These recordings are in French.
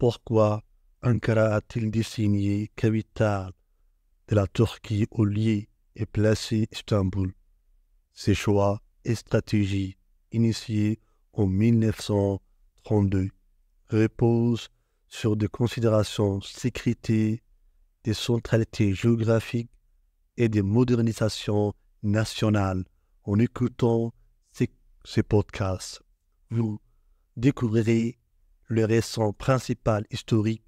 Pourquoi Ankara a-t-il désigné capitale de la Turquie au lieu et placé Istanbul? Ces choix et stratégies initiés en 1932 reposent sur des considérations de sécurité, de centralité géographique et de modernisation nationale. En écoutant ces podcasts, vous découvrirez les raisons principales historiques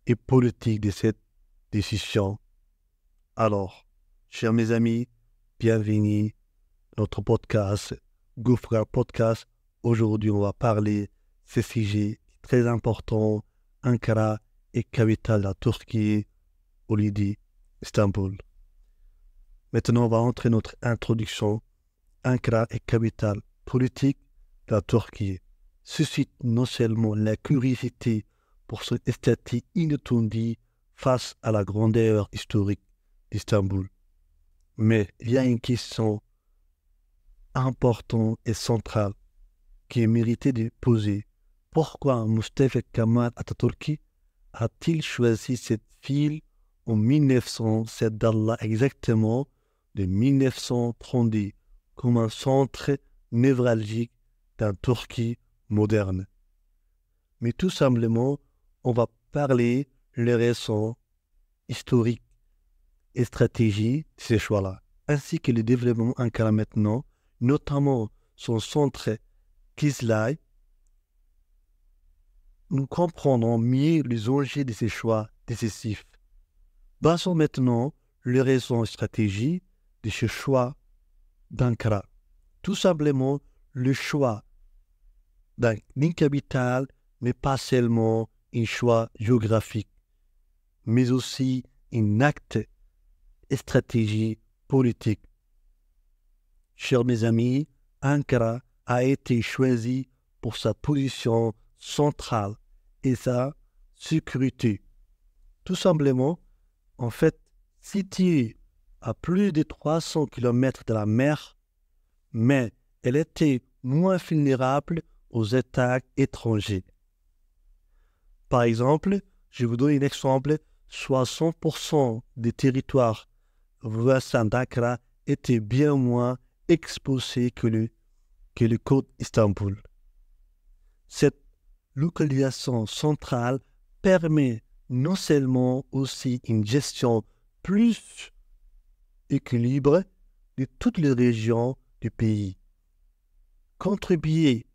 et politiques de cette décision. Alors, chers mes amis, bienvenue à notre podcast, Gouffra Podcast. Aujourd'hui, on va parler de ce sujet très important. Ankara est capitale de la Turquie, au lieu d'Istanbul. Maintenant, on va entrer dans notre introduction. Ankara est capitale politique de la Turquie. Suscite non seulement la curiosité pour ce statut inattendu face à la grandeur historique d'Istanbul, mais il y a une question importante et centrale qui est méritée de poser. Pourquoi Mustafa Kemal Atatürk a-t-il choisi cette ville en 1907 d'Allah exactement de 1932 comme un centre névralgique d'un Turquie moderne? Mais tout simplement, on va parler les raisons historiques et stratégiques de ces choix-là, ainsi que le développement Ankara maintenant, notamment son centre Kizilay. Nous comprendrons mieux les enjeux de ces choix décisifs. Basons maintenant les raisons stratégiques de ce choix d'Ankara. Tout simplement, le choix d'une capitale n'est pas seulement un choix géographique, mais aussi un acte et stratégie politique. Chers mes amis, Ankara a été choisi pour sa position centrale et sa sécurité. Tout simplement, en fait, située à plus de 300 km de la mer, mais elle était moins vulnérable aux attaques étrangères. Par exemple, je vous donne un exemple, 60% des territoires voisins d'Ankara étaient bien moins exposés que le côte Istanbul. Cette localisation centrale permet non seulement aussi une gestion plus équilibrée de toutes les régions du pays, contribuer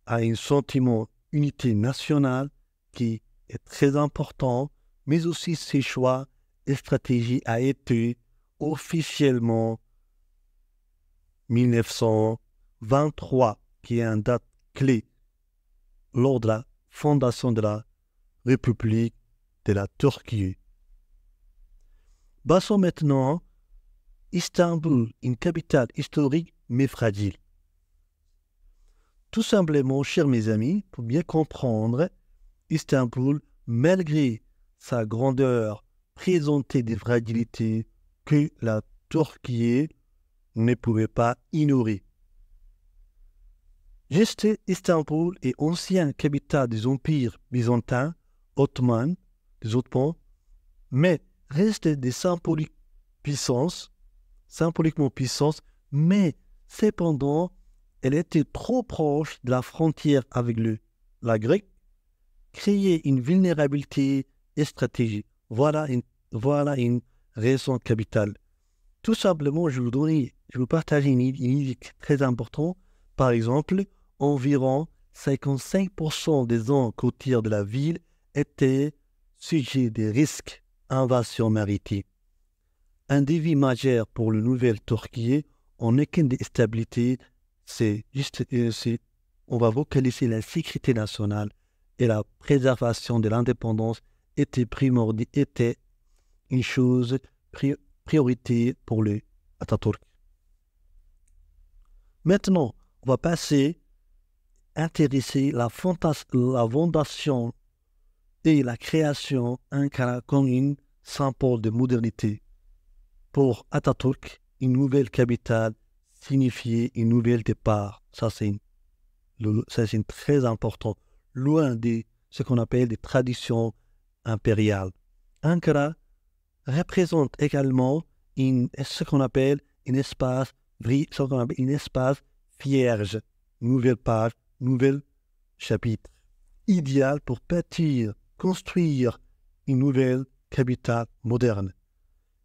à un sentiment d'unité nationale qui est très important, mais aussi ces choix et stratégies a été officiellement 1923, qui est une date clé lors de la fondation de la République de la Turquie. Passons maintenant Istanbul, une capitale historique mais fragile. Tout simplement, chers mes amis, pour bien comprendre, Istanbul, malgré sa grandeur, présentait des fragilités que la Turquie ne pouvait pas ignorer. Istanbul est ancienne capitale des empires byzantins, ottomans, mais reste des symboliquement puissance, mais cependant, elle était trop proche de la frontière avec la Grèce, créer une vulnérabilité stratégique. Voilà une raison capitale. Tout simplement, je vous partage une idée très importante. Par exemple, environ 55% des zones côtières de la ville étaient sujets des risques d'invasion maritime. Un défi majeur pour le nouvel Turquie en équilibre de stabilité, on va vocaliser la sécurité nationale et la préservation de l'indépendance était une chose priorité pour le Atatürk. Maintenant, on va intéresser la fondation et la création Ankara comme une symbole de modernité. Pour Atatürk, une nouvelle capitale signifiait un nouvel départ. Ça, c'est très important. Loin des ce qu'on appelle des traditions impériales. Ankara représente également ce qu'on appelle un espace vierge, nouvelle page, nouvel chapitre, idéal pour bâtir, construire une nouvelle capitale moderne.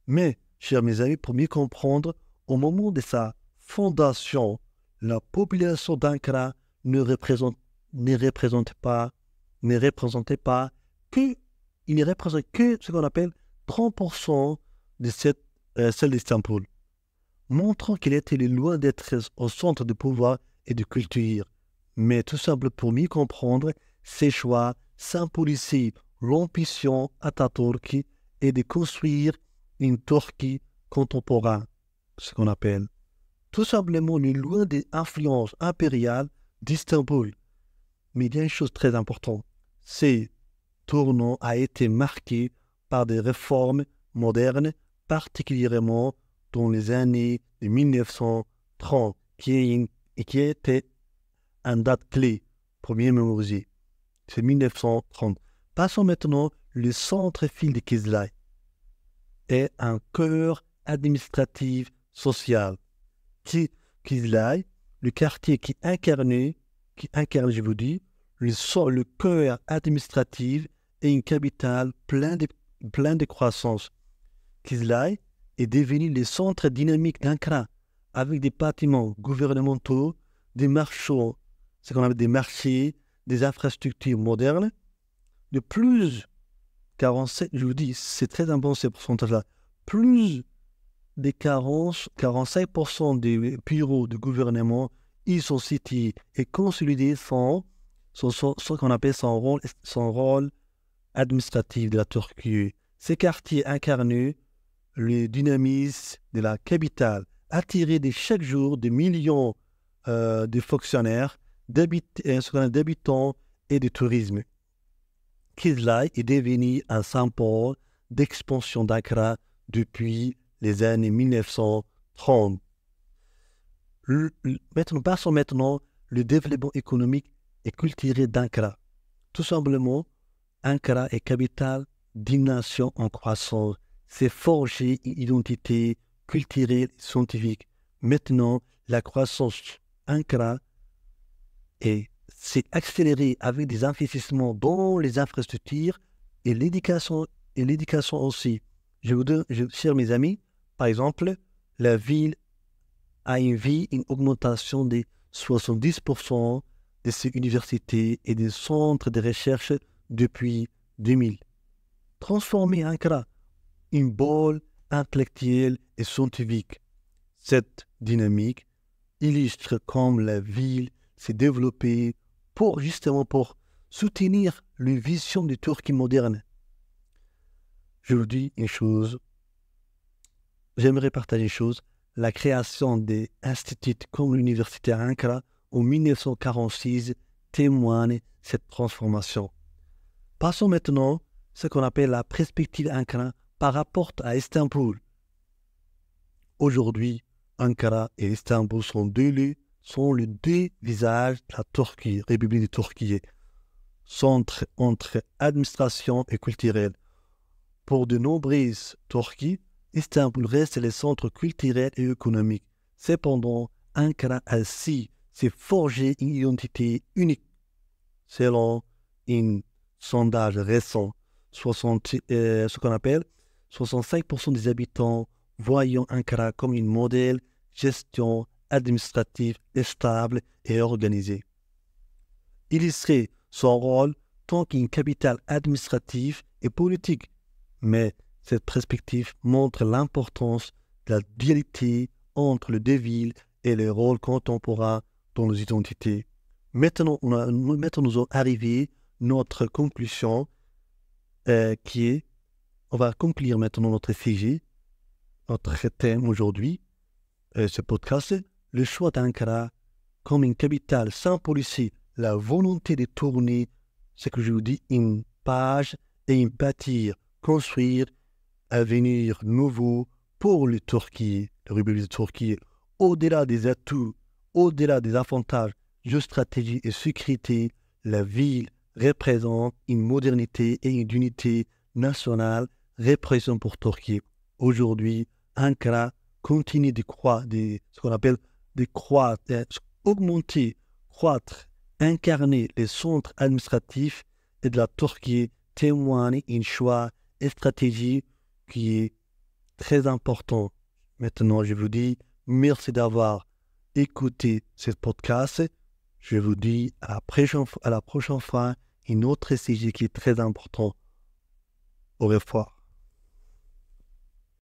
Mais, chers mes amis, pour mieux comprendre, au moment de sa fondation, la population d'Ankara ne représentait pas que ce qu'on appelle 30% de celle d'Istanbul, montrant qu'il était loin d'être au centre de pouvoir et de culture. Mais tout simple pour mieux comprendre, ces choix symbolisaient l'ambition Atatürk et de construire une Turquie contemporaine, ce qu'on appelle. Tout simplement loin des influences impériales d'Istanbul. Mais il y a une chose très importante, ce tournant a été marqué par des réformes modernes, particulièrement dans les années de 1930, qui était une date clé pour bien mémoriser. C'est 1930. Passons maintenant le centre-ville de Kızılay est un cœur administratif social. Kızılay, le quartier qui incarne, je vous dis, le cœur administratif et une capitale plein de croissance. Kızılay est devenu le centre dynamique d'Ankara, avec des bâtiments gouvernementaux, des marchands, ce qu'on appelle des marchés, des infrastructures modernes. De plus 47, je vous dis, c'est très important ce pourcentage-là, plus de 45% des bureaux de gouvernement, ils sont cités et consolidés ce qu'on appelle son rôle administratif de la Turquie. Ces quartiers incarnent le dynamisme de la capitale, attirés de chaque jour des millions de fonctionnaires, d'habitants et de tourisme. Kızılay est devenu un symbole d'expansion d'Ankara depuis les années 1930. Passons maintenant le développement économique et culturel d'Ankara. Tout simplement, Ankara est capitale d'une nation en croissance. C'est forger une identité culturelle et scientifique. Maintenant, la croissance Ankara s'est accélérée avec des investissements dans les infrastructures et l'éducation aussi. Je vous donne, chers mes amis, par exemple, la ville a une augmentation de 70% de ses universités et des centres de recherche depuis 2000. Transformer Ankara une bolle intellectuelle et scientifique. Cette dynamique illustre comme la ville s'est développée pour soutenir une vision de Turquie moderne. Je vous dis une chose, j'aimerais partager une chose, la création des instituts comme l'université Ankara en 1946 témoigne cette transformation. Passons maintenant à ce qu'on appelle la perspective Ankara par rapport à Istanbul. Aujourd'hui, Ankara et Istanbul sont les deux visages de la Turquie, République de Turquie, centre entre administration et culturel. Pour de nombreuses Turquies, Istanbul reste le centre culturel et économique. Cependant, Ankara ainsi s'est forgé une identité unique. Selon un sondage récent, ce qu'on appelle 65% des habitants voyant Ankara comme une modèle gestion administrative stable et organisée. Illustrer son rôle tant qu'une capitale administrative et politique. Mais cette perspective montre l'importance de la dualité entre les deux villes et les rôles contemporains dans les identités. Maintenant, nous allons arriver à notre conclusion qui est, on va conclure maintenant notre sujet, notre thème aujourd'hui, ce podcast, le choix d'Ankara comme une capitale symbolise la volonté de tourner, ce que je vous dis, une page et bâtir, construire un avenir nouveau pour la Turquie, la République de Turquie, au-delà des atouts, au-delà des avantages de stratégie et sécurité, la ville représente une modernité et une unité nationale représente pour Turquie. Aujourd'hui, Ankara continue de croître, ce qu'on appelle de croître, augmenter, croître, incarner les centres administratifs et de la Turquie témoigne un choix et stratégie qui est très important. Maintenant, je vous dis merci d'avoir écouté ce podcast. Je vous dis à la prochaine fois, un autre sujet qui est très important. Au revoir.